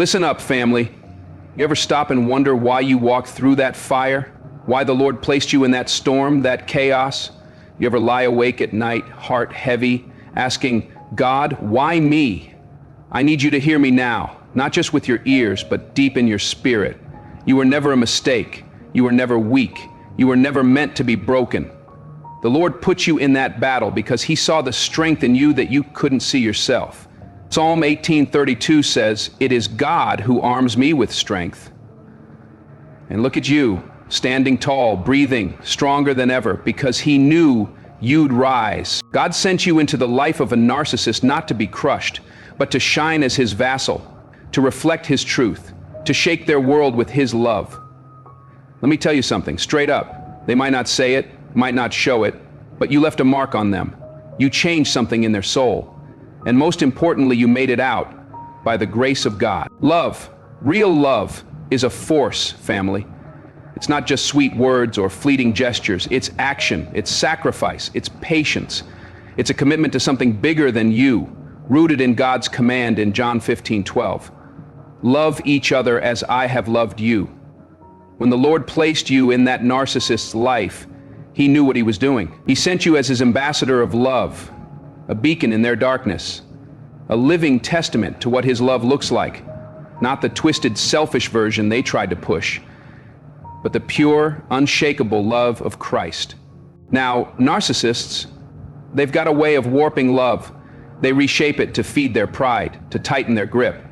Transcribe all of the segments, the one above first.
Listen up, family. You ever stop and wonder why you walked through that fire? Why the Lord placed you in that storm, that chaos? You ever lie awake at night, heart heavy, asking, God, why me? I need you to hear me now, not just with your ears, but deep in your spirit. You were never a mistake. You were never weak. You were never meant to be broken. The Lord put you in that battle because He saw the strength in you that you couldn't see yourself. Psalm 18:32 says, "It is God who arms me with strength." And look at you, standing tall, breathing, stronger than ever, because He knew you'd rise. God sent you into the life of a narcissist not to be crushed, but to shine as His vassal, to reflect His truth, to shake their world with His love. Let me tell you something, straight up. They might not say it, might not show it, but you left a mark on them. You changed something in their soul. And most importantly, you made it out by the grace of God. Love, real love, is a force, family. It's not just sweet words or fleeting gestures. It's action, it's sacrifice, it's patience. It's a commitment to something bigger than you, rooted in God's command in John 15:12. Love each other as I have loved you. When the Lord placed you in that narcissist's life, He knew what He was doing. He sent you as His ambassador of love, a beacon in their darkness, a living testament to what His love looks like, not the twisted, selfish version they tried to push, but the pure, unshakable love of Christ. Now, narcissists, they've got a way of warping love. They reshape it to feed their pride, to tighten their grip.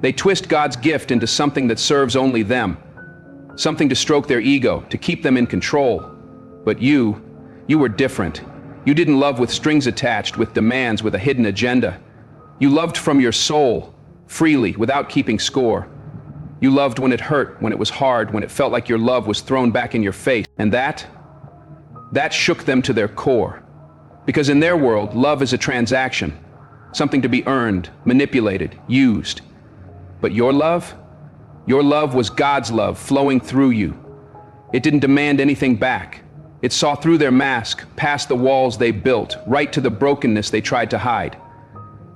They twist God's gift into something that serves only them, something to stroke their ego, to keep them in control. But you were different. You didn't love with strings attached, with demands, with a hidden agenda. You loved from your soul, freely, without keeping score. You loved when it hurt, when it was hard, when it felt like your love was thrown back in your face. And that shook them to their core. Because in their world, love is a transaction, something to be earned, manipulated, used. But your love was God's love flowing through you. It didn't demand anything back. It saw through their mask, past the walls they built, right to the brokenness they tried to hide.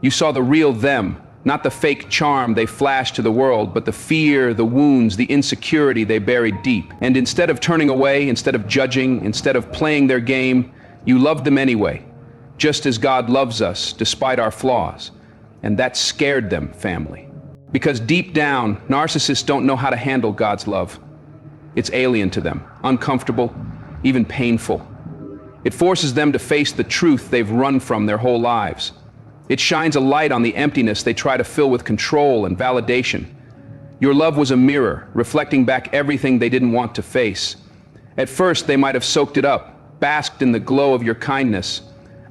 You saw the real them, not the fake charm they flashed to the world, but the fear, the wounds, the insecurity they buried deep. And instead of turning away, instead of judging, instead of playing their game, you loved them anyway, just as God loves us, despite our flaws. And that scared them, family. Because deep down, narcissists don't know how to handle God's love. It's alien to them, uncomfortable, even painful. It forces them to face the truth they've run from their whole lives. It shines a light on the emptiness they try to fill with control and validation. Your love was a mirror, reflecting back everything they didn't want to face. At first, they might have soaked it up, basked in the glow of your kindness,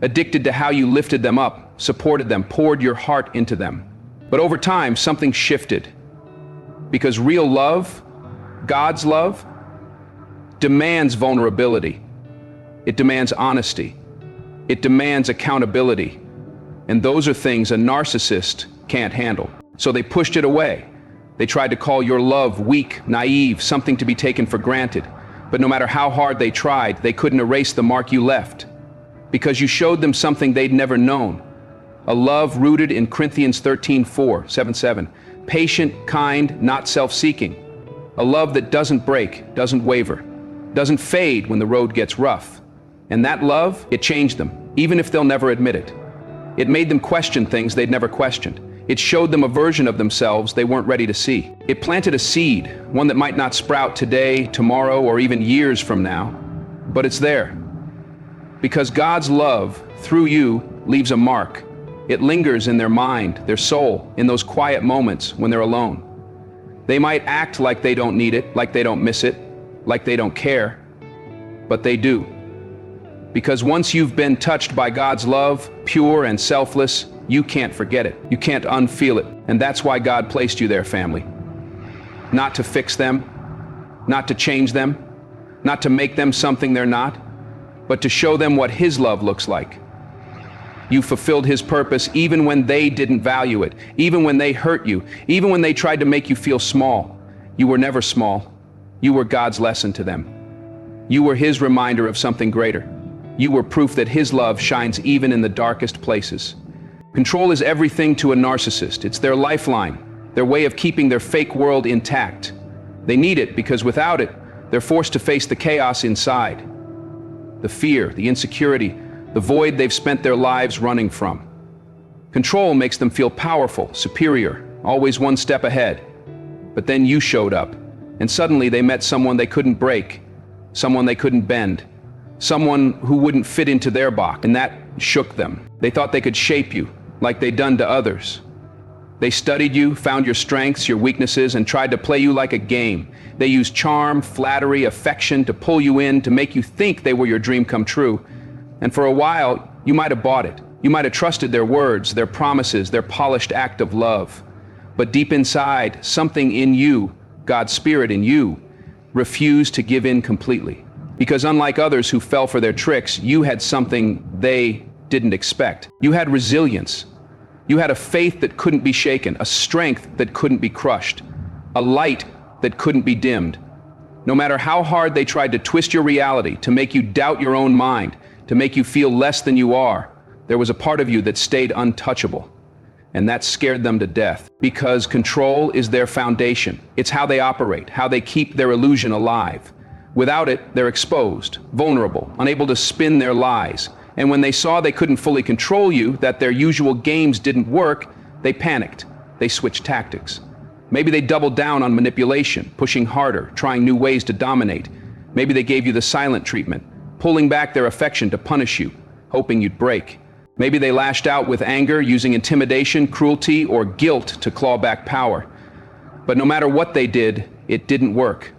addicted to how you lifted them up, supported them, poured your heart into them. But over time, something shifted. Because real love, God's love, demands vulnerability. It demands honesty. It demands accountability. And those are things a narcissist can't handle. So they pushed it away. They tried to call your love weak, naive, something to be taken for granted. But no matter how hard they tried, they couldn't erase the mark you left. Because you showed them something they'd never known. A love rooted in Corinthians 13:7. Patient, kind, not self-seeking. A love that doesn't break, doesn't waver, doesn't fade when the road gets rough. And that love, it changed them, even if they'll never admit it. It made them question things they'd never questioned. It showed them a version of themselves they weren't ready to see. It planted a seed, one that might not sprout today, tomorrow, or even years from now, but it's there. Because God's love, through you, leaves a mark. It lingers in their mind, their soul, in those quiet moments when they're alone. They might act like they don't need it, like they don't miss it, like they don't care, but they do. Because once you've been touched by God's love, pure and selfless, you can't forget it. You can't unfeel it. And that's why God placed you there, family. Not to fix them, not to change them, not to make them something they're not, but to show them what His love looks like. You fulfilled His purpose even when they didn't value it, even when they hurt you, even when they tried to make you feel small. You were never small. You were God's lesson to them. You were His reminder of something greater. You were proof that His love shines even in the darkest places. Control is everything to a narcissist. It's their lifeline. their way of keeping their fake world intact. They need it because without it, they're forced to face the chaos inside. The fear, the insecurity, the void they've spent their lives running from. Control makes them feel powerful, superior, always one step ahead. But then you showed up, and suddenly they met someone they couldn't break, someone they couldn't bend, someone who wouldn't fit into their box, and that shook them. They thought they could shape you, like they'd done to others. They studied you, found your strengths, your weaknesses, and tried to play you like a game. They used charm, flattery, affection to pull you in, to make you think they were your dream come true. And for a while, you might have bought it. You might have trusted their words, their promises, their polished act of love. But deep inside, something in you, God's Spirit in you, refused to give in completely. Because unlike others who fell for their tricks, you had something they didn't expect. You had resilience. You had a faith that couldn't be shaken, a strength that couldn't be crushed, a light that couldn't be dimmed. No matter how hard they tried to twist your reality, to make you doubt your own mind, to make you feel less than you are, there was a part of you that stayed untouchable. And that scared them to death. Because control is their foundation. It's how they operate, how they keep their illusion alive. Without it, they're exposed, vulnerable, unable to spin their lies. And when they saw they couldn't fully control you, that their usual games didn't work, they panicked. They switched tactics. Maybe they doubled down on manipulation, pushing harder, trying new ways to dominate. Maybe they gave you the silent treatment, pulling back their affection to punish you, hoping you'd break. Maybe they lashed out with anger, using intimidation, cruelty, or guilt to claw back power. But no matter what they did, it didn't work.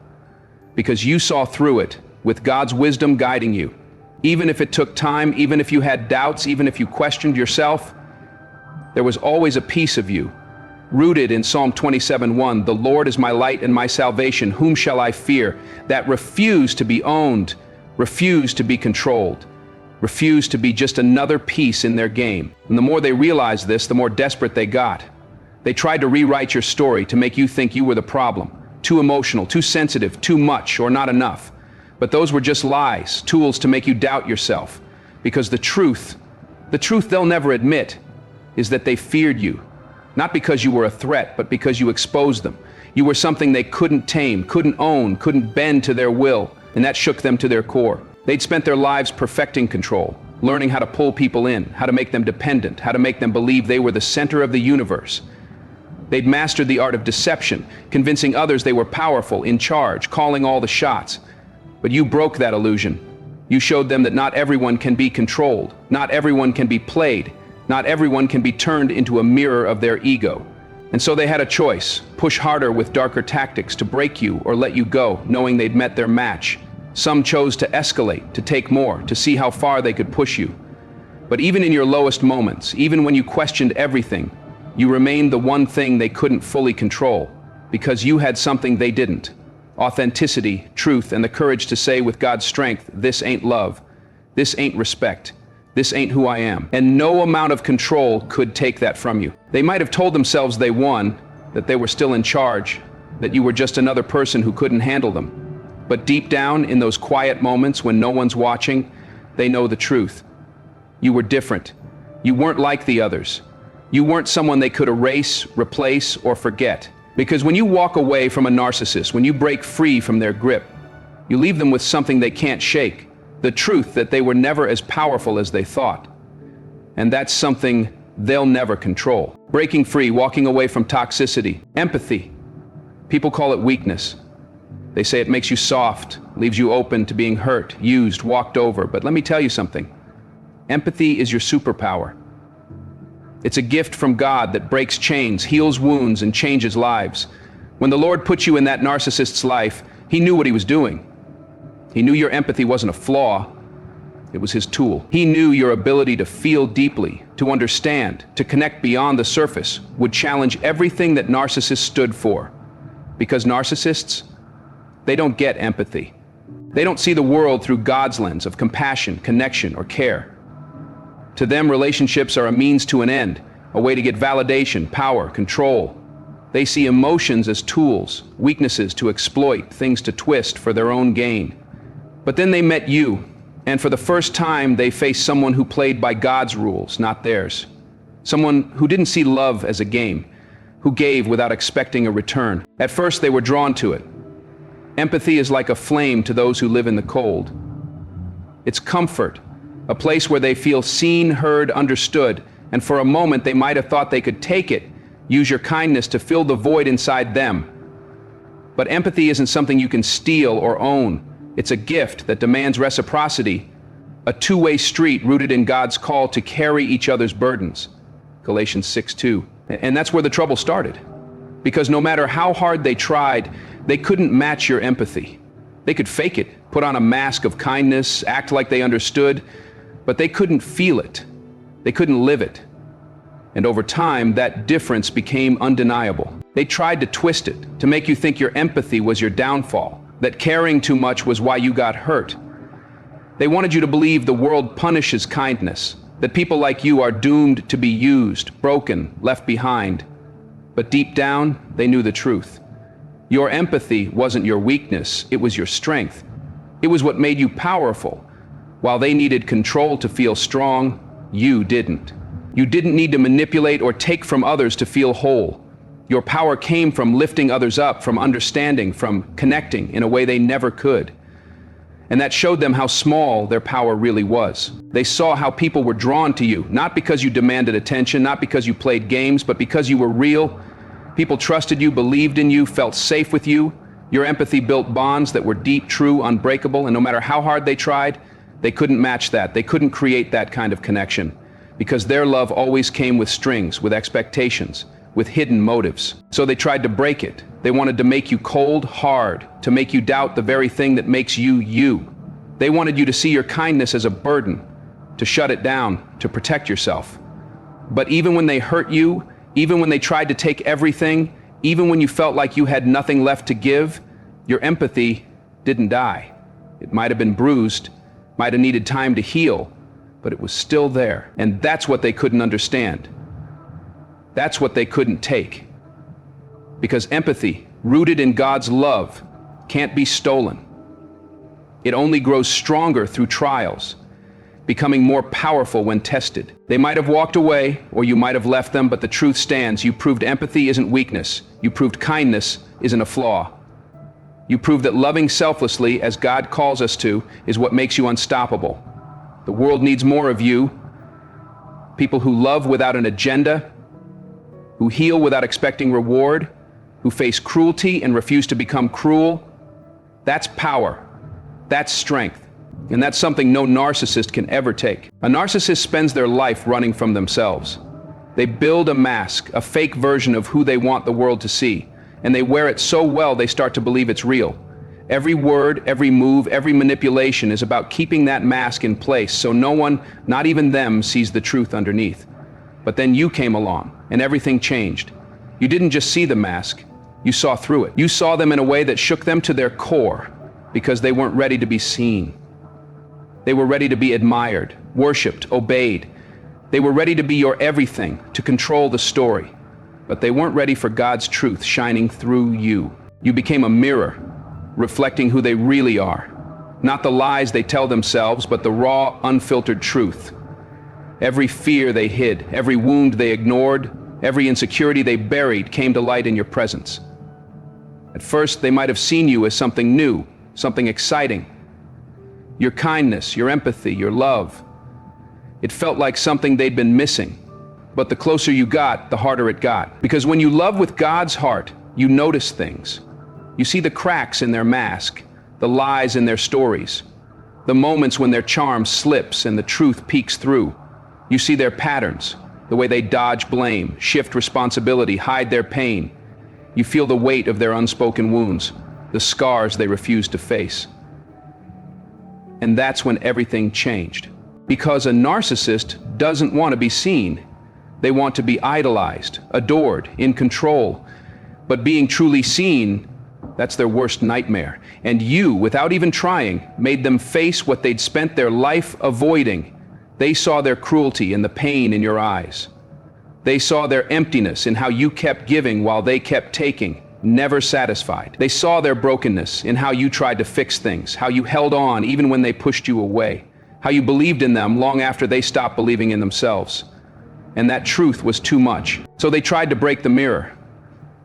Because you saw through it, with God's wisdom guiding you. Even if it took time, even if you had doubts, even if you questioned yourself, there was always a piece of you, rooted in Psalm 27:1, "The Lord is my light and my salvation, whom shall I fear?" That refused to be owned, refused to be controlled, refused to be just another piece in their game. And the more they realized this, the more desperate they got. They tried to rewrite your story to make you think you were the problem, too emotional, too sensitive, too much, or not enough. But those were just lies, tools to make you doubt yourself. Because the truth they'll never admit, is that they feared you. Not because you were a threat, but because you exposed them. You were something they couldn't tame, couldn't own, couldn't bend to their will, and that shook them to their core. They'd spent their lives perfecting control, learning how to pull people in, how to make them dependent, how to make them believe they were the center of the universe. They'd mastered the art of deception, convincing others they were powerful, in charge, calling all the shots. But you broke that illusion. You showed them that not everyone can be controlled, not everyone can be played, not everyone can be turned into a mirror of their ego. And so they had a choice: push harder with darker tactics to break you or let you go, knowing they'd met their match. Some chose to escalate, to take more, to see how far they could push you. But even in your lowest moments, even when you questioned everything, you remained the one thing they couldn't fully control, because you had something they didn't. Authenticity, truth, and the courage to say with God's strength, "This ain't love. This ain't respect. This ain't who I am." And no amount of control could take that from you. They might have told themselves they won, that they were still in charge, that you were just another person who couldn't handle them. But deep down, in those quiet moments when no one's watching, they know the truth. You were different. You weren't like the others. You weren't someone they could erase, replace, or forget. Because when you walk away from a narcissist, when you break free from their grip, you leave them with something they can't shake, the truth that they were never as powerful as they thought. And that's something they'll never control. Breaking free, walking away from toxicity, empathy. People call it weakness. They say it makes you soft, leaves you open to being hurt, used, walked over. But let me tell you something. Empathy is your superpower. It's a gift from God that breaks chains, heals wounds, and changes lives. When the Lord put you in that narcissist's life, He knew what He was doing. He knew your empathy wasn't a flaw. It was His tool. He knew your ability to feel deeply, to understand, to connect beyond the surface would challenge everything that narcissists stood for. Because narcissists, they don't get empathy. They don't see the world through God's lens of compassion, connection, or care. To them, relationships are a means to an end, a way to get validation, power, control. They see emotions as tools, weaknesses to exploit, things to twist for their own gain. But then they met you, and for the first time they faced someone who played by God's rules, not theirs. Someone who didn't see love as a game, who gave without expecting a return. At first, they were drawn to it. Empathy is like a flame to those who live in the cold. It's comfort, a place where they feel seen, heard, understood, and for a moment they might have thought they could take it, use your kindness to fill the void inside them. But empathy isn't something you can steal or own. It's a gift that demands reciprocity, a two-way street rooted in God's call to carry each other's burdens. Galatians 6:2. And that's where the trouble started. Because no matter how hard they tried, they couldn't match your empathy. They could fake it, put on a mask of kindness, act like they understood, but they couldn't feel it. They couldn't live it. And over time, that difference became undeniable. They tried to twist it, to make you think your empathy was your downfall, that caring too much was why you got hurt. They wanted you to believe the world punishes kindness, that people like you are doomed to be used, broken, left behind. But deep down, they knew the truth. Your empathy wasn't your weakness, it was your strength. It was what made you powerful. While they needed control to feel strong, you didn't. You didn't need to manipulate or take from others to feel whole. Your power came from lifting others up, from understanding, from connecting in a way they never could. And that showed them how small their power really was. They saw how people were drawn to you, not because you demanded attention, not because you played games, but because you were real. People trusted you, believed in you, felt safe with you. Your empathy built bonds that were deep, true, unbreakable, and no matter how hard they tried, they couldn't match that. They couldn't create that kind of connection, because their love always came with strings, with expectations, with hidden motives. So they tried to break it. They wanted to make you cold, hard, to make you doubt the very thing that makes you, you. They wanted you to see your kindness as a burden, to shut it down, to protect yourself. But even when they hurt you, even when they tried to take everything, even when you felt like you had nothing left to give, your empathy didn't die. It might have been bruised, might have needed time to heal, but it was still there. And that's what they couldn't understand. That's what they couldn't take. Because empathy, rooted in God's love, can't be stolen. It only grows stronger through trials, becoming more powerful when tested. They might have walked away, or you might have left them, but the truth stands. You proved empathy isn't weakness. You proved kindness isn't a flaw. You proved that loving selflessly, as God calls us to, is what makes you unstoppable. The world needs more of you. People who love without an agenda, who heal without expecting reward, who face cruelty and refuse to become cruel. That's power. That's strength. And that's something no narcissist can ever take. A narcissist spends their life running from themselves. They build a mask, a fake version of who they want the world to see, and they wear it so well they start to believe it's real. Every word, every move, every manipulation is about keeping that mask in place so no one, not even them, sees the truth underneath. But then you came along, and everything changed. You didn't just see the mask, you saw through it. You saw them in a way that shook them to their core, because they weren't ready to be seen. They were ready to be admired, worshipped, obeyed. They were ready to be your everything, to control the story. But they weren't ready for God's truth shining through you. You became a mirror, reflecting who they really are. Not the lies they tell themselves, but the raw, unfiltered truth. Every fear they hid, every wound they ignored, every insecurity they buried came to light in your presence. At first, they might have seen you as something new, something exciting. Your kindness, your empathy, your love. It felt like something they'd been missing. But the closer you got, the harder it got. Because when you love with God's heart, you notice things. You see the cracks in their mask, the lies in their stories, the moments when their charm slips and the truth peeks through. You see their patterns, the way they dodge blame, shift responsibility, hide their pain. You feel the weight of their unspoken wounds, the scars they refuse to face. And that's when everything changed. Because a narcissist doesn't want to be seen. They want to be idolized, adored, in control. But being truly seen, that's their worst nightmare. And you, without even trying, made them face what they'd spent their life avoiding. They saw their cruelty and the pain in your eyes. They saw their emptiness in how you kept giving while they kept taking, never satisfied. They saw their brokenness in how you tried to fix things, how you held on even when they pushed you away, how you believed in them long after they stopped believing in themselves. And that truth was too much. So they tried to break the mirror.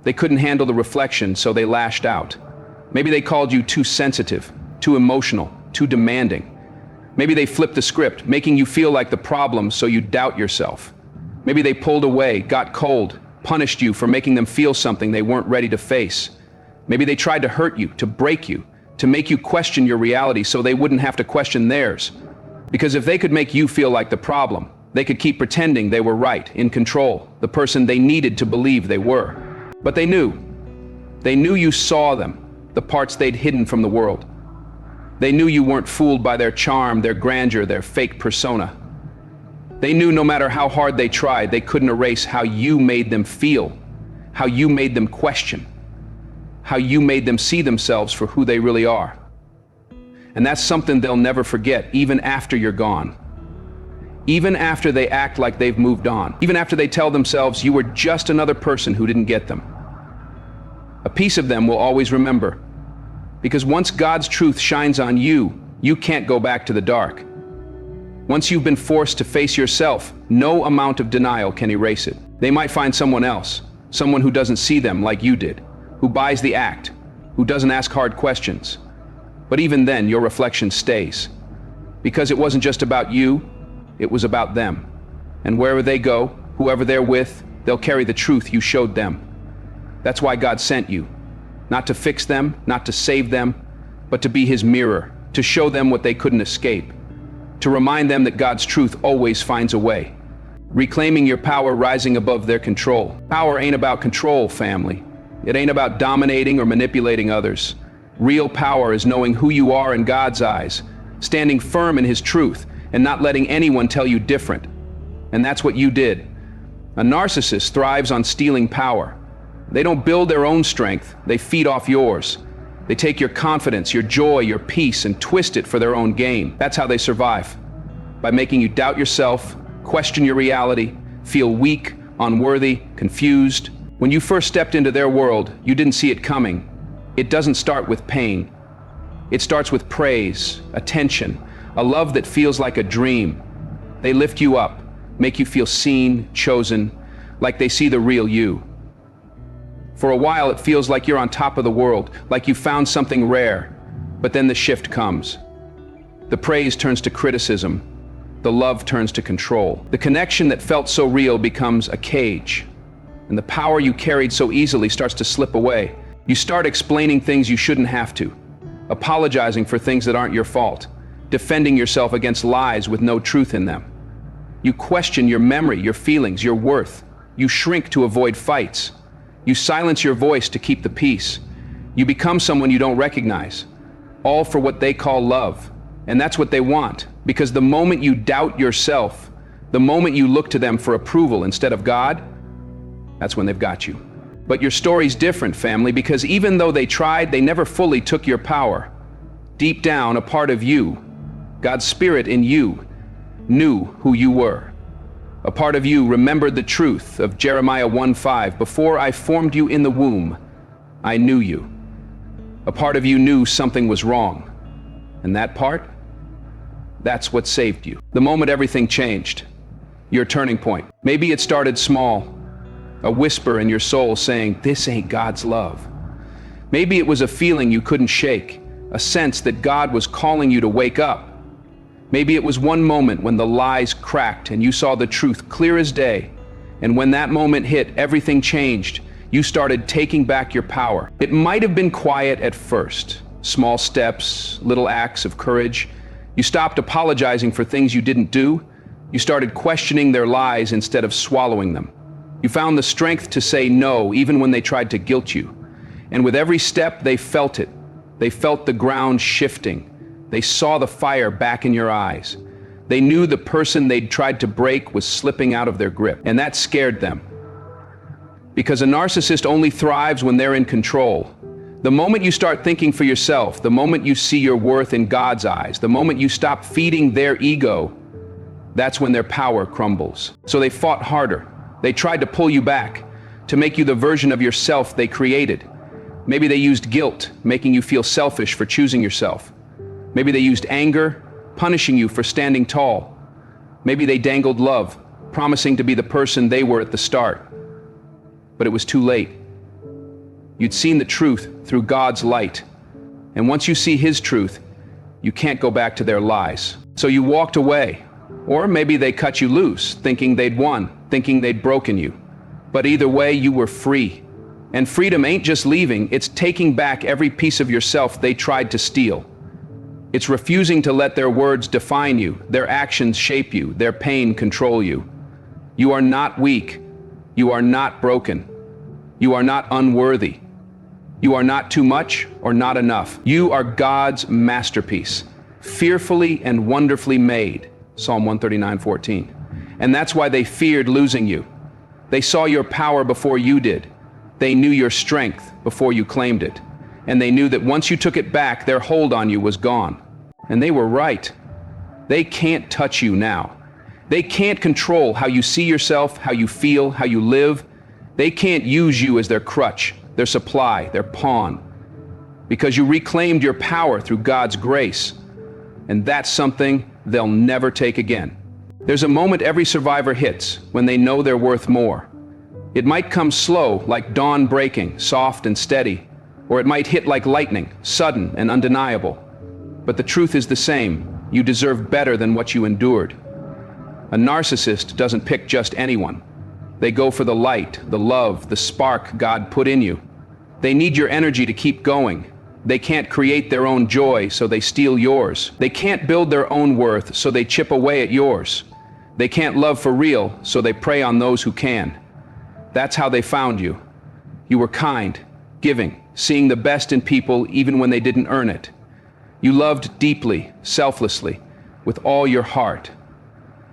They couldn't handle the reflection, so they lashed out. Maybe they called you too sensitive, too emotional, too demanding. Maybe they flipped the script, making you feel like the problem so you doubt yourself. Maybe they pulled away, got cold, punished you for making them feel something they weren't ready to face. Maybe they tried to hurt you, to break you, to make you question your reality so they wouldn't have to question theirs. Because if they could make you feel like the problem, they could keep pretending they were right, in control, the person they needed to believe they were. But they knew. They knew you saw them, the parts they'd hidden from the world. They knew you weren't fooled by their charm, their grandeur, their fake persona. They knew no matter how hard they tried, they couldn't erase how you made them feel, how you made them question, how you made them see themselves for who they really are. And that's something they'll never forget, even after you're gone. Even after they act like they've moved on. Even after they tell themselves you were just another person who didn't get them. A piece of them will always remember. Because once God's truth shines on you, you can't go back to the dark. Once you've been forced to face yourself, no amount of denial can erase it. They might find someone else, someone who doesn't see them like you did, who buys the act, who doesn't ask hard questions. But even then, your reflection stays. Because it wasn't just about you, it was about them. And wherever they go, whoever they're with, they'll carry the truth you showed them. That's why God sent you. Not to fix them, not to save them, but to be His mirror, to show them what they couldn't escape. To remind them that God's truth always finds a way. Reclaiming your power, rising above their control. Power ain't about control, family. It ain't about dominating or manipulating others. Real power is knowing who you are in God's eyes, standing firm in His truth, and not letting anyone tell you different. And that's what you did. A narcissist thrives on stealing power. They don't build their own strength, they feed off yours. They take your confidence, your joy, your peace, and twist it for their own gain. That's how they survive. By making you doubt yourself, question your reality, feel weak, unworthy, confused. When you first stepped into their world, you didn't see it coming. It doesn't start with pain. It starts with praise, attention, a love that feels like a dream. They lift you up, make you feel seen, chosen, like they see the real you. For a while, it feels like you're on top of the world, like you found something rare. But then the shift comes. The praise turns to criticism. The love turns to control. The connection that felt so real becomes a cage. And the power you carried so easily starts to slip away. You start explaining things you shouldn't have to, apologizing for things that aren't your fault, defending yourself against lies with no truth in them. You question your memory, your feelings, your worth. You shrink to avoid fights. You silence your voice to keep the peace. You become someone you don't recognize, all for what they call love. And that's what they want, because the moment you doubt yourself, the moment you look to them for approval instead of God, that's when they've got you. But your story's different, family, because even though they tried, they never fully took your power. Deep down, a part of you, God's Spirit in you, knew who you were. A part of you remembered the truth of Jeremiah 1:5, before I formed you in the womb, I knew you. A part of you knew something was wrong. And that part? That's what saved you. The moment everything changed. Your turning point. Maybe it started small. A whisper in your soul saying, this ain't God's love. Maybe it was a feeling you couldn't shake, a sense that God was calling you to wake up. Maybe it was one moment when the lies cracked and you saw the truth clear as day. And when that moment hit, everything changed. You started taking back your power. It might have been quiet at first. Small steps, little acts of courage. You stopped apologizing for things you didn't do. You started questioning their lies instead of swallowing them. You found the strength to say no, even when they tried to guilt you. And with every step, they felt it. They felt the ground shifting. They saw the fire back in your eyes. They knew the person they'd tried to break was slipping out of their grip, and that scared them. Because a narcissist only thrives when they're in control. The moment you start thinking for yourself, the moment you see your worth in God's eyes, the moment you stop feeding their ego, that's when their power crumbles. So they fought harder. They tried to pull you back, to make you the version of yourself they created. Maybe they used guilt, making you feel selfish for choosing yourself. Maybe they used anger, punishing you for standing tall. Maybe they dangled love, promising to be the person they were at the start. But it was too late. You'd seen the truth through God's light. And once you see His truth, you can't go back to their lies. So you walked away. Or maybe they cut you loose, thinking they'd won, thinking they'd broken you. But either way, you were free. And freedom ain't just leaving, it's taking back every piece of yourself they tried to steal. It's refusing to let their words define you, their actions shape you, their pain control you. You are not weak. You are not broken. You are not unworthy. You are not too much or not enough. You are God's masterpiece, fearfully and wonderfully made. Psalm 139:14. And that's why they feared losing you. They saw your power before you did. They knew your strength before you claimed it. And they knew that once you took it back, their hold on you was gone. And they were right. They can't touch you now. They can't control how you see yourself, how you feel, how you live. They can't use you as their crutch, their supply, their pawn. Because you reclaimed your power through God's grace. And that's something they'll never take again. There's a moment every survivor hits when they know they're worth more. It might come slow, like dawn breaking, soft and steady, or it might hit like lightning, sudden and undeniable. But the truth is the same. You deserve better than what you endured. A narcissist doesn't pick just anyone. They go for the light, the love, the spark God put in you. They need your energy to keep going. They can't create their own joy, so they steal yours. They can't build their own worth, so they chip away at yours. They can't love for real, so they prey on those who can. That's how they found you. You were kind, giving, seeing the best in people even when they didn't earn it. You loved deeply, selflessly, with all your heart.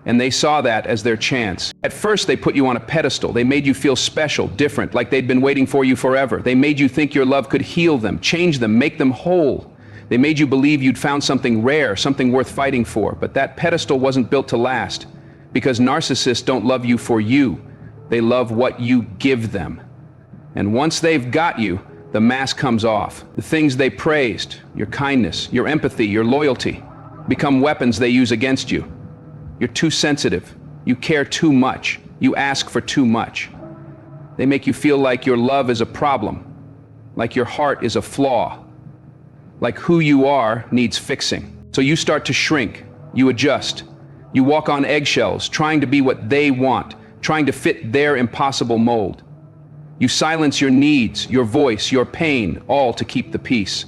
And they saw that as their chance. At first, they put you on a pedestal. They made you feel special, different, like they'd been waiting for you forever. They made you think your love could heal them, change them, make them whole. They made you believe you'd found something rare, something worth fighting for. But that pedestal wasn't built to last, because narcissists don't love you for you. They love what you give them. And once they've got you, the mask comes off. The things they praised, your kindness, your empathy, your loyalty, become weapons they use against you. You're too sensitive. You care too much. You ask for too much. They make you feel like your love is a problem, like your heart is a flaw, like who you are needs fixing. So you start to shrink. You adjust. You walk on eggshells, trying to be what they want, trying to fit their impossible mold. You silence your needs, your voice, your pain, all to keep the peace.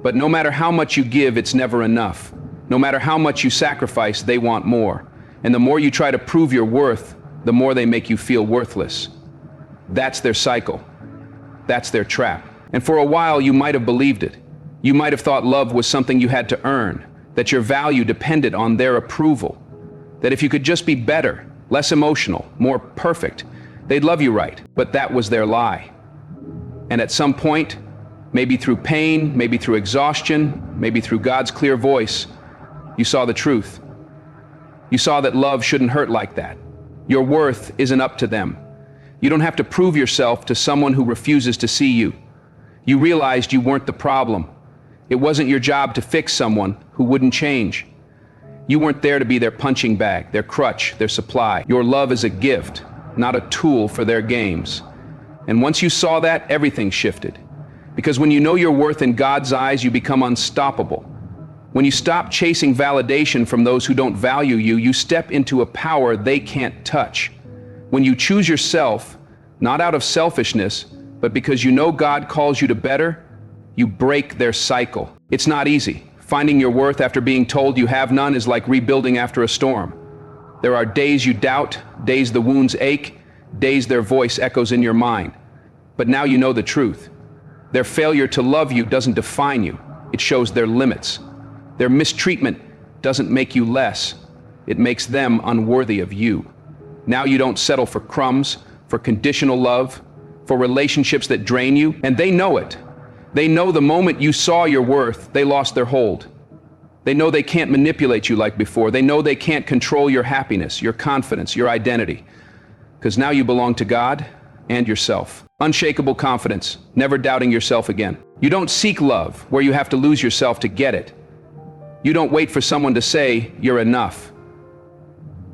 But no matter how much you give, it's never enough. No matter how much you sacrifice, they want more. And the more you try to prove your worth, the more they make you feel worthless. That's their cycle. That's their trap. And for a while, you might have believed it. You might have thought love was something you had to earn, that your value depended on their approval, that if you could just be better, less emotional, more perfect, they'd love you right. But that was their lie. And at some point, maybe through pain, maybe through exhaustion, maybe through God's clear voice, you saw the truth. You saw that love shouldn't hurt like that. Your worth isn't up to them. You don't have to prove yourself to someone who refuses to see you. You realized you weren't the problem. It wasn't your job to fix someone who wouldn't change. You weren't there to be their punching bag, their crutch, their supply. Your love is a gift, not a tool for their games. And once you saw that, everything shifted. Because when you know your worth in God's eyes, you become unstoppable. When you stop chasing validation from those who don't value you, you step into a power they can't touch. When you choose yourself, not out of selfishness, but because you know God calls you to better, you break their cycle. It's not easy. Finding your worth after being told you have none is like rebuilding after a storm. There are days you doubt, days the wounds ache, days their voice echoes in your mind. But now you know the truth. Their failure to love you doesn't define you. It shows their limits. Their mistreatment doesn't make you less. It makes them unworthy of you. Now you don't settle for crumbs, for conditional love, for relationships that drain you, and they know it. They know the moment you saw your worth, they lost their hold. They know they can't manipulate you like before. They know they can't control your happiness, your confidence, your identity. Because now you belong to God and yourself. Unshakable confidence, never doubting yourself again. You don't seek love where you have to lose yourself to get it. You don't wait for someone to say you're enough.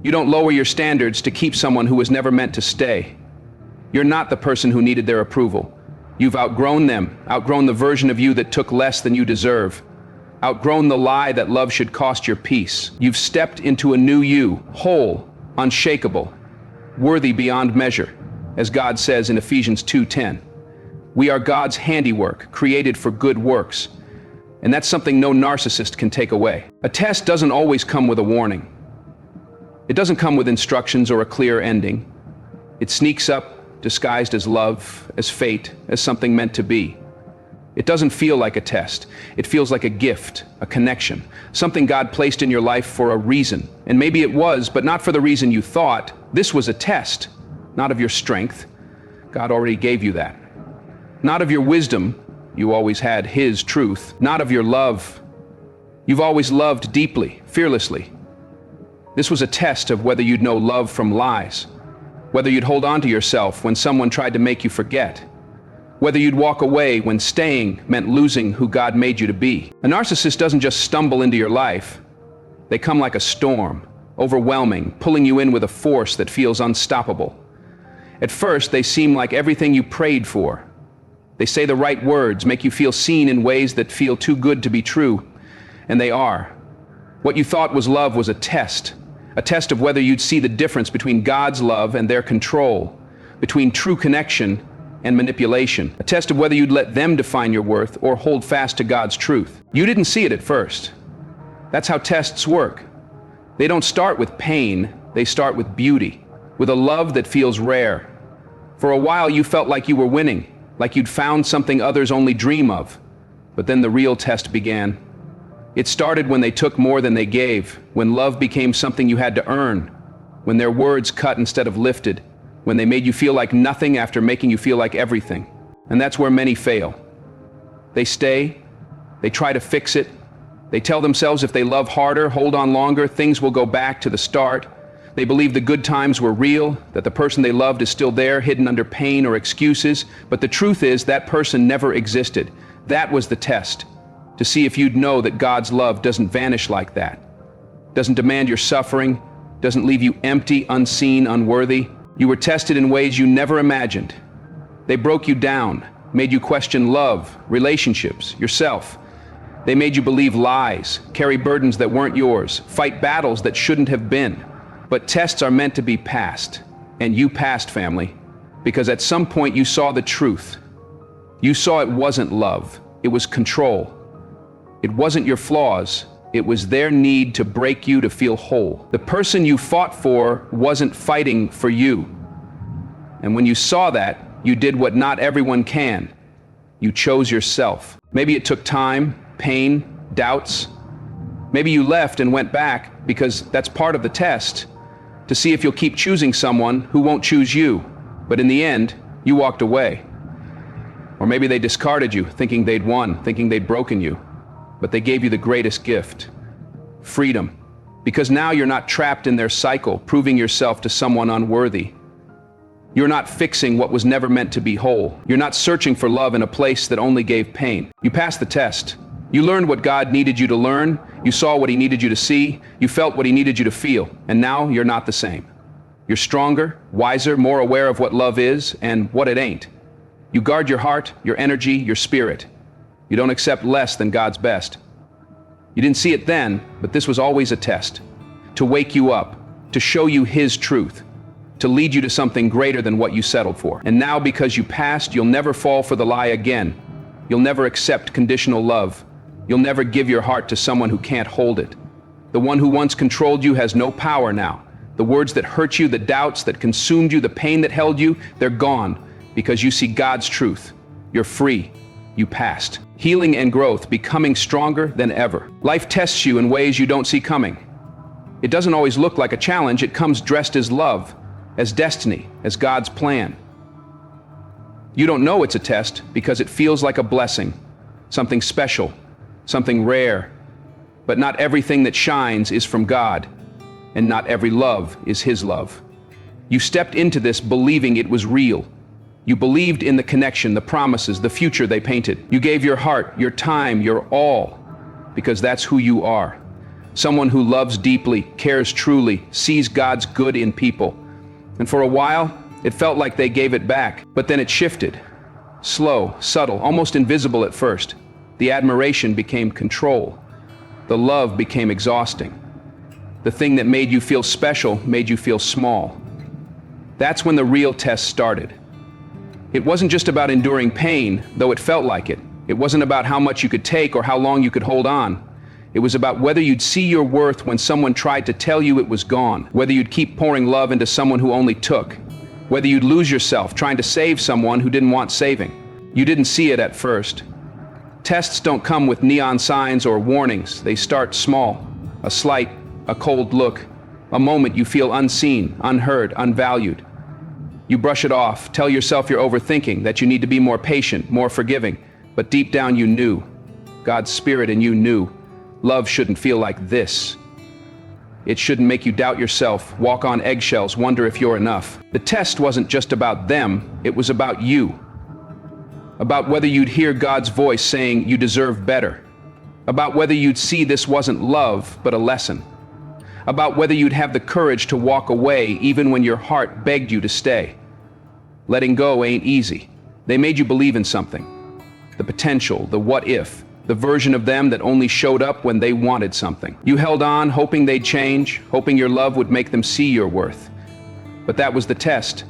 You don't lower your standards to keep someone who was never meant to stay. You're not the person who needed their approval. You've outgrown them, outgrown the version of you that took less than you deserve, outgrown the lie that love should cost your peace. You've stepped into a new you, whole, unshakable, worthy beyond measure, as God says in Ephesians 2:10. We are God's handiwork, created for good works, and that's something no narcissist can take away. A test doesn't always come with a warning. It doesn't come with instructions or a clear ending. It sneaks up, disguised as love, as fate, as something meant to be. It doesn't feel like a test. It feels like a gift, a connection, something God placed in your life for a reason. And maybe it was, but not for the reason you thought. This was a test, not of your strength. God already gave you that. Not of your wisdom. You always had His truth. Not of your love. You've always loved deeply, fearlessly. This was a test of whether you'd know love from lies, whether you'd hold on to yourself when someone tried to make you forget, whether you'd walk away when staying meant losing who God made you to be. A narcissist doesn't just stumble into your life. They come like a storm, overwhelming, pulling you in with a force that feels unstoppable. At first, they seem like everything you prayed for. They say the right words, make you feel seen in ways that feel too good to be true, and they are. What you thought was love was a test of whether you'd see the difference between God's love and their control, between true connection and manipulation, a test of whether you'd let them define your worth or hold fast to God's truth. You didn't see it at first. That's how tests work. They don't start with pain, they start with beauty, with a love that feels rare. For a while you felt like you were winning, like you'd found something others only dream of. But then the real test began. It started when they took more than they gave, when love became something you had to earn, when their words cut instead of lifted, when they made you feel like nothing after making you feel like everything. And that's where many fail. They stay, they try to fix it, they tell themselves if they love harder, hold on longer, things will go back to the start. They believe the good times were real, that the person they loved is still there, hidden under pain or excuses. But the truth is that person never existed. That was the test, to see if you'd know that God's love doesn't vanish like that, doesn't demand your suffering, doesn't leave you empty, unseen, unworthy. You were tested in ways you never imagined. They broke you down, made you question love, relationships, yourself. They made you believe lies, carry burdens that weren't yours, fight battles that shouldn't have been. But tests are meant to be passed, and you passed, family, because at some point you saw the truth. You saw it wasn't love, it was control. It wasn't your flaws, it was their need to break you to feel whole. The person you fought for wasn't fighting for you. And when you saw that, you did what not everyone can. You chose yourself. Maybe it took time, pain, doubts. Maybe you left and went back because that's part of the test, to see if you'll keep choosing someone who won't choose you. But in the end, you walked away. Or maybe they discarded you, thinking they'd won, thinking they'd broken you. But they gave you the greatest gift, freedom. Because now you're not trapped in their cycle, proving yourself to someone unworthy. You're not fixing what was never meant to be whole. You're not searching for love in a place that only gave pain. You passed the test. You learned what God needed you to learn. You saw what He needed you to see. You felt what He needed you to feel. And now you're not the same. You're stronger, wiser, more aware of what love is and what it ain't. You guard your heart, your energy, your spirit. You don't accept less than God's best. You didn't see it then, but this was always a test, to wake you up, to show you His truth, to lead you to something greater than what you settled for. And now, because you passed, you'll never fall for the lie again. You'll never accept conditional love. You'll never give your heart to someone who can't hold it. The one who once controlled you has no power now. The words that hurt you, the doubts that consumed you, the pain that held you, they're gone, because you see God's truth. You're free. You passed. Healing and growth, becoming stronger than ever. Life tests you in ways you don't see coming. It doesn't always look like a challenge. It comes dressed as love, as destiny, as God's plan. You don't know it's a test because it feels like a blessing, something special, something rare. But not everything that shines is from God, and not every love is His love. You stepped into this believing it was real. You believed in the connection, the promises, the future they painted. You gave your heart, your time, your all, because that's who you are. Someone who loves deeply, cares truly, sees God's good in people. And for a while, it felt like they gave it back, but then it shifted. Slow, subtle, almost invisible at first. The admiration became control. The love became exhausting. The thing that made you feel special made you feel small. That's when the real test started. It wasn't just about enduring pain, though it felt like it. It wasn't about how much you could take or how long you could hold on. It was about whether you'd see your worth when someone tried to tell you it was gone, whether you'd keep pouring love into someone who only took, whether you'd lose yourself trying to save someone who didn't want saving. You didn't see it at first. Tests don't come with neon signs or warnings. They start small. A slight, a cold look, a moment you feel unseen, unheard, unvalued. You brush it off, tell yourself you're overthinking, that you need to be more patient, more forgiving. But deep down you knew. God's spirit in you knew. Love shouldn't feel like this. It shouldn't make you doubt yourself, walk on eggshells, wonder if you're enough. The test wasn't just about them, it was about you. About whether you'd hear God's voice saying you deserve better. About whether you'd see this wasn't love, but a lesson. About whether you'd have the courage to walk away even when your heart begged you to stay. Letting go ain't easy. They made you believe in something. The potential, the what if. The version of them that only showed up when they wanted something. You held on, hoping they'd change, hoping your love would make them see your worth. But that was the test,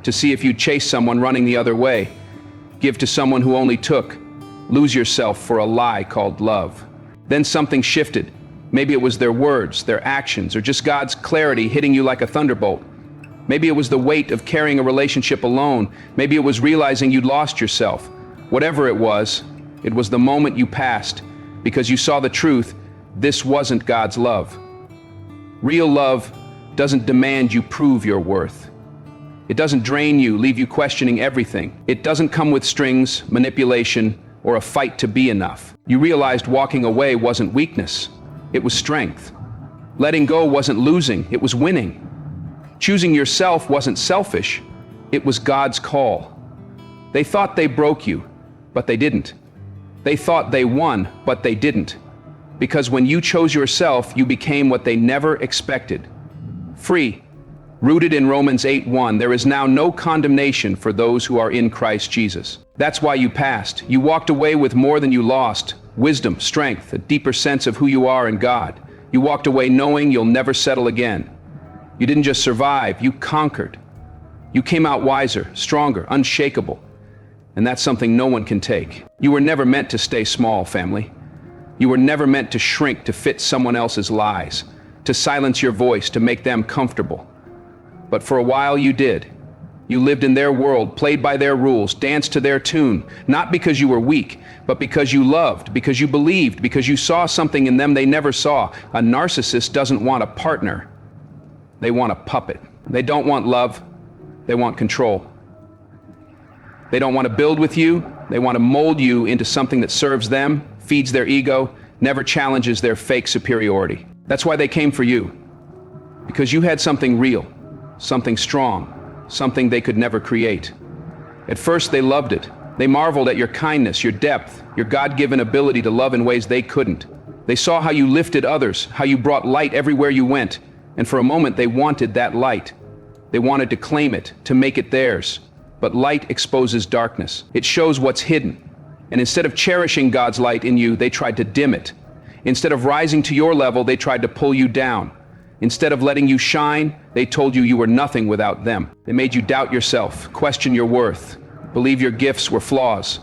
to see if you'd chase someone running the other way, give to someone who only took, lose yourself for a lie called love. Then something shifted. Maybe it was their words, their actions, or just God's clarity hitting you like a thunderbolt. Maybe it was the weight of carrying a relationship alone. Maybe it was realizing you'd lost yourself. Whatever it was the moment you passed, because you saw the truth, this wasn't God's love. Real love doesn't demand you prove your worth. It doesn't drain you, leave you questioning everything. It doesn't come with strings, manipulation, or a fight to be enough. You realized walking away wasn't weakness, it was strength. Letting go wasn't losing, it was winning. Choosing yourself wasn't selfish, it was God's call. They thought they broke you, but they didn't. They thought they won, but they didn't. Because when you chose yourself, you became what they never expected. Free. Rooted in Romans 8:1, there is now no condemnation for those who are in Christ Jesus. That's why you passed. You walked away with more than you lost. Wisdom, strength, a deeper sense of who you are in God. You walked away knowing you'll never settle again. You didn't just survive, you conquered. You came out wiser, stronger, unshakable. And that's something no one can take. You were never meant to stay small, family. You were never meant to shrink to fit someone else's lies, to silence your voice, to make them comfortable. But for a while you did. You lived in their world, played by their rules, danced to their tune, not because you were weak, but because you loved, because you believed, because you saw something in them they never saw. A narcissist doesn't want a partner. They want a puppet. They don't want love. They want control. They don't want to build with you. They want to mold you into something that serves them, feeds their ego, never challenges their fake superiority. That's why they came for you. Because you had something real, something strong, something they could never create. At first they loved it. They marveled at your kindness, your depth, your God-given ability to love in ways they couldn't. They saw how you lifted others, how you brought light everywhere you went. And for a moment they wanted that light. They wanted to claim it, to make it theirs. But light exposes darkness. It shows what's hidden. And instead of cherishing God's light in you, they tried to dim it. Instead of rising to your level, they tried to pull you down. Instead of letting you shine, they told you you were nothing without them. They made you doubt yourself, question your worth, believe your gifts were flaws.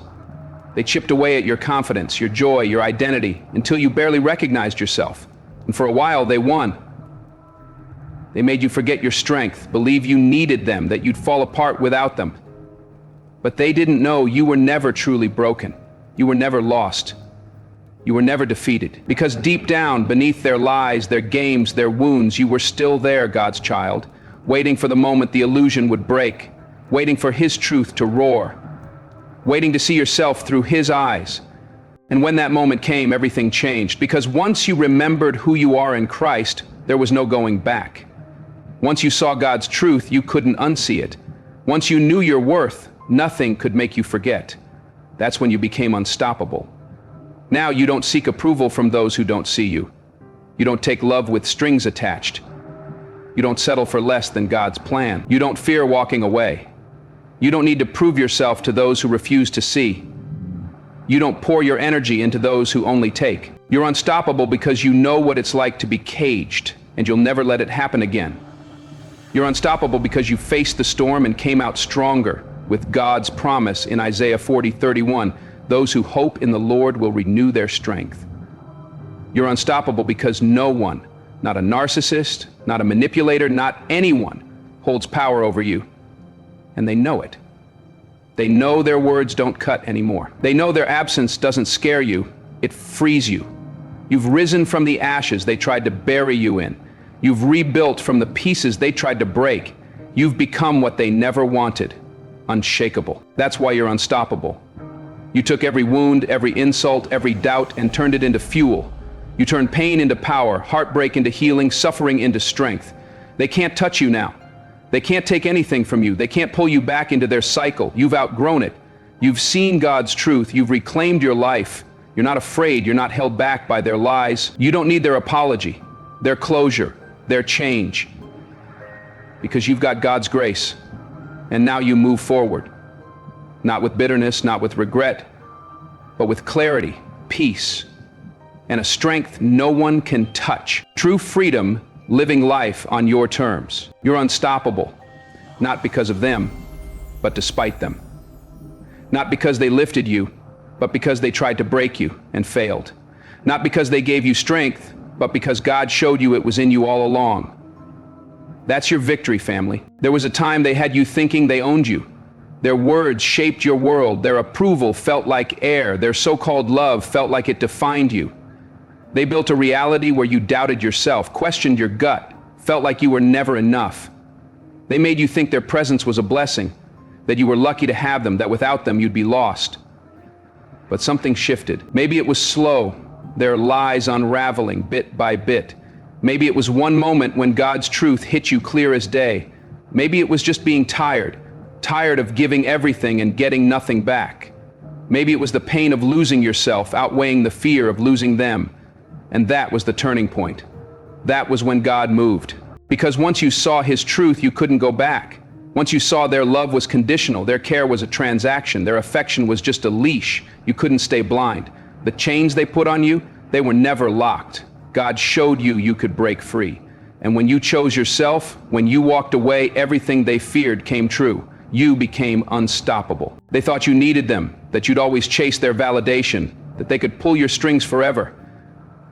They chipped away at your confidence, your joy, your identity, until you barely recognized yourself. And for a while, they won. They made you forget your strength, believe you needed them, that you'd fall apart without them. But they didn't know you were never truly broken. You were never lost. You were never defeated. Because deep down, beneath their lies, their games, their wounds, you were still there, God's child, waiting for the moment the illusion would break, waiting for His truth to roar, waiting to see yourself through His eyes. And when that moment came, everything changed. Because once you remembered who you are in Christ, there was no going back. Once you saw God's truth, you couldn't unsee it. Once you knew your worth, nothing could make you forget. That's when you became unstoppable. Now you don't seek approval from those who don't see you. You don't take love with strings attached. You don't settle for less than God's plan. You don't fear walking away. You don't need to prove yourself to those who refuse to see. You don't pour your energy into those who only take. You're unstoppable because you know what it's like to be caged, and you'll never let it happen again. You're unstoppable because you faced the storm and came out stronger with God's promise in Isaiah 40:31. Those who hope in the Lord will renew their strength. You're unstoppable because no one, not a narcissist, not a manipulator, not anyone, holds power over you. And they know it. They know their words don't cut anymore. They know their absence doesn't scare you, it frees you. You've risen from the ashes they tried to bury you in. You've rebuilt from the pieces they tried to break. You've become what they never wanted, unshakable. That's why you're unstoppable. You took every wound, every insult, every doubt, and turned it into fuel. You turned pain into power, heartbreak into healing, suffering into strength. They can't touch you now. They can't take anything from you. They can't pull you back into their cycle. You've outgrown it. You've seen God's truth. You've reclaimed your life. You're not afraid. You're not held back by their lies. You don't need their apology, their closure, their change. Because you've got God's grace. And now you move forward. Not with bitterness, not with regret, but with clarity, peace, and a strength no one can touch. True freedom, living life on your terms. You're unstoppable, not because of them, but despite them. Not because they lifted you, but because they tried to break you and failed. Not because they gave you strength, but because God showed you it was in you all along. That's your victory, family. There was a time they had you thinking they owned you. Their words shaped your world. Their approval felt like air. Their so-called love felt like it defined you. They built a reality where you doubted yourself, questioned your gut, felt like you were never enough. They made you think their presence was a blessing, that you were lucky to have them, that without them you'd be lost. But something shifted. Maybe it was slow, their lies unraveling bit by bit. Maybe it was one moment when God's truth hit you clear as day. Maybe it was just being tired of giving everything and getting nothing back. Maybe it was the pain of losing yourself outweighing the fear of losing them. And that was the turning point. That was when God moved. Because once you saw His truth, you couldn't go back. Once you saw their love was conditional, their care was a transaction, their affection was just a leash, you couldn't stay blind. The chains they put on you, they were never locked. God showed you you could break free. And when you chose yourself, when you walked away, everything they feared came true. You became unstoppable. They thought you needed them, that you'd always chase their validation, that they could pull your strings forever.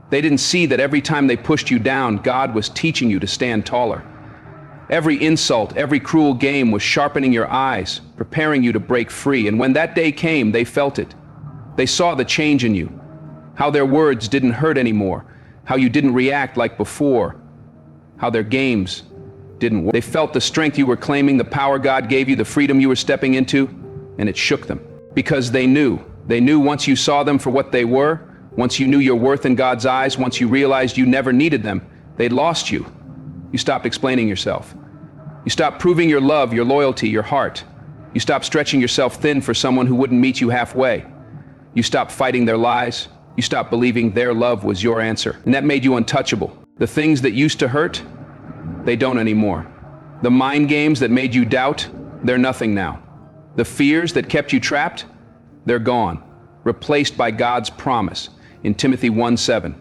They didn't see that every time they pushed you down, God was teaching you to stand taller. Every insult, every cruel game was sharpening your eyes, preparing you to break free. And when that day came, they felt it. They saw the change in you, how their words didn't hurt anymore, how you didn't react like before, how their games didn't work. They felt the strength you were claiming, the power God gave you, the freedom you were stepping into, and it shook them. Because they knew once you saw them for what they were, once you knew your worth in God's eyes, once you realized you never needed them, they'd lost you. You stopped explaining yourself. You stopped proving your love, your loyalty, your heart. You stopped stretching yourself thin for someone who wouldn't meet you halfway. You stopped fighting their lies. You stopped believing their love was your answer. And that made you untouchable. The things that used to hurt, they don't anymore. The mind games that made you doubt, they're nothing now. The fears that kept you trapped, they're gone, replaced by God's promise in Timothy 1:7.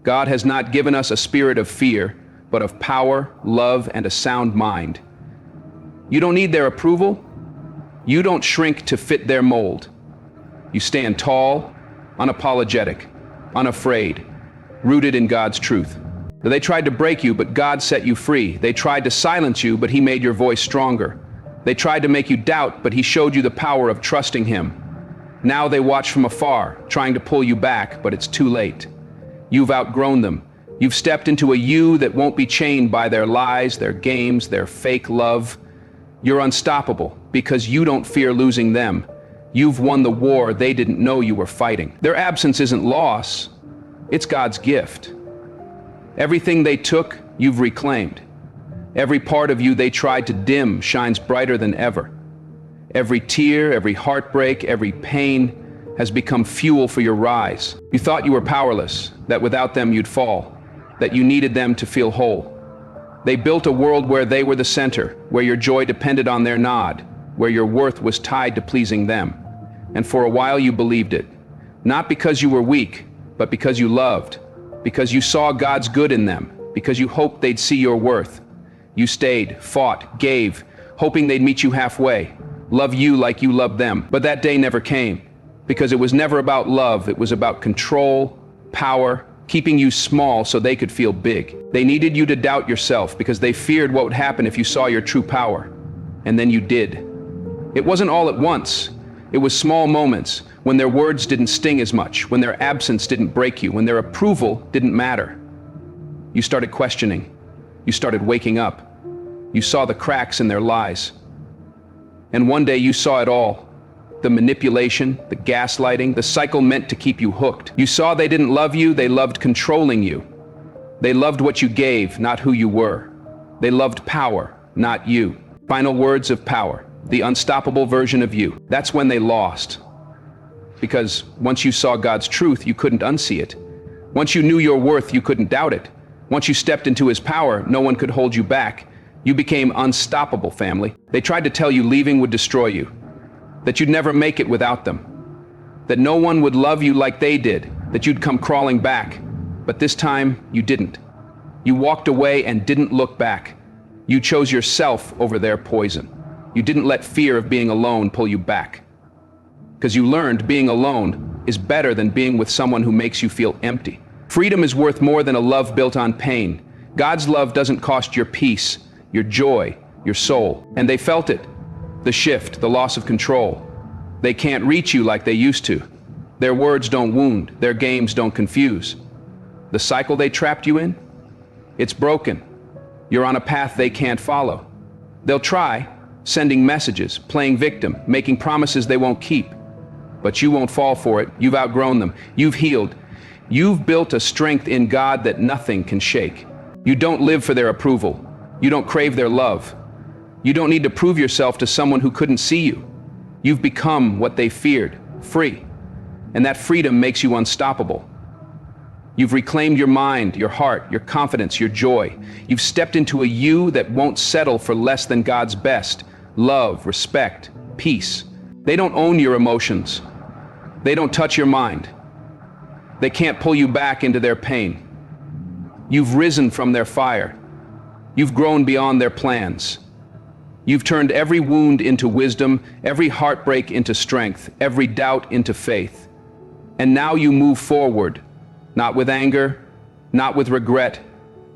God has not given us a spirit of fear, but of power, love, and a sound mind. You don't need their approval. You don't shrink to fit their mold. You stand tall, unapologetic, unafraid, rooted in God's truth. They tried to break you, but God set you free. They tried to silence you, but He made your voice stronger. They tried to make you doubt, but He showed you the power of trusting Him. Now they watch from afar, trying to pull you back, but it's too late. You've outgrown them. You've stepped into a you that won't be chained by their lies, their games, their fake love. You're unstoppable because you don't fear losing them. You've won the war they didn't know you were fighting. Their absence isn't loss, it's God's gift. Everything they took, you've reclaimed. Every part of you they tried to dim shines brighter than ever. Every tear, every heartbreak, every pain has become fuel for your rise. You thought you were powerless, that without them you'd fall, that you needed them to feel whole. They built a world where they were the center, where your joy depended on their nod. where your worth was tied to pleasing them. And for a while you believed it. Not because you were weak, but because you loved. Because you saw God's good in them. Because you hoped they'd see your worth. You stayed, fought, gave, hoping they'd meet you halfway. Love you like you loved them. But that day never came. Because it was never about love, it was about control, power, keeping you small so they could feel big. They needed you to doubt yourself because they feared what would happen if you saw your true power. And then you did. It wasn't all at once. It was small moments when their words didn't sting as much, when their absence didn't break you, when their approval didn't matter. You started questioning. You started waking up. You saw the cracks in their lies. And one day you saw it all. The manipulation, the gaslighting, the cycle meant to keep you hooked. You saw they didn't love you, they loved controlling you. They loved what you gave, not who you were. They loved power, not you. Final words of power, the unstoppable version of you. That's when they lost. Because once you saw God's truth, you couldn't unsee it. Once you knew your worth, you couldn't doubt it. Once you stepped into his power, no one could hold you back. You became unstoppable, family. They tried to tell you leaving would destroy you. That you'd never make it without them. That no one would love you like they did. That you'd come crawling back. But this time, you didn't. You walked away and didn't look back. You chose yourself over their poison. You didn't let fear of being alone pull you back. Because you learned being alone is better than being with someone who makes you feel empty. Freedom is worth more than a love built on pain. God's love doesn't cost your peace, your joy, your soul. And they felt it. The shift, the loss of control. They can't reach you like they used to. Their words don't wound, their games don't confuse. The cycle they trapped you in? It's broken. You're on a path they can't follow. They'll try, sending messages, playing victim, making promises they won't keep. But you won't fall for it. You've outgrown them. You've healed. You've built a strength in God that nothing can shake. You don't live for their approval. You don't crave their love. You don't need to prove yourself to someone who couldn't see you. You've become what they feared, free. And that freedom makes you unstoppable. You've reclaimed your mind, your heart, your confidence, your joy. You've stepped into a you that won't settle for less than God's best. Love, respect, peace. They don't own your emotions. They don't touch your mind. They can't pull you back into their pain. You've risen from their fire. You've grown beyond their plans. You've turned every wound into wisdom, every heartbreak into strength, every doubt into faith. And now you move forward, not with anger, not with regret,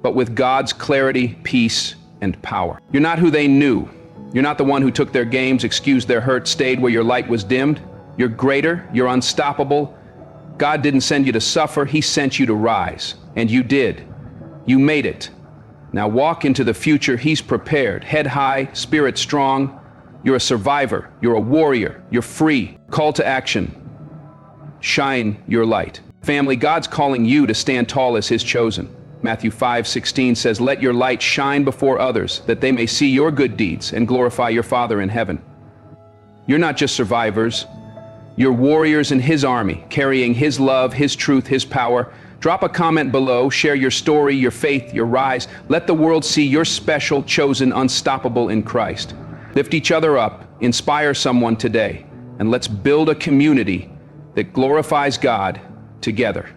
but with God's clarity, peace, and power. You're not who they knew. You're not the one who took their games, excused their hurt, stayed where your light was dimmed. You're greater, you're unstoppable. God didn't send you to suffer, He sent you to rise. And you did. You made it. Now walk into the future He's prepared. Head high, spirit strong. You're a survivor. You're a warrior. You're free. Call to action. Shine your light. Family, God's calling you to stand tall as His chosen. Matthew 5:16 says, "Let your light shine before others, that they may see your good deeds and glorify your Father in heaven." You're not just survivors. You're warriors in His army, carrying His love, His truth, His power. Drop a comment below, share your story, your faith, your rise. Let the world see you're special, chosen, unstoppable in Christ. Lift each other up, inspire someone today, and let's build a community that glorifies God together.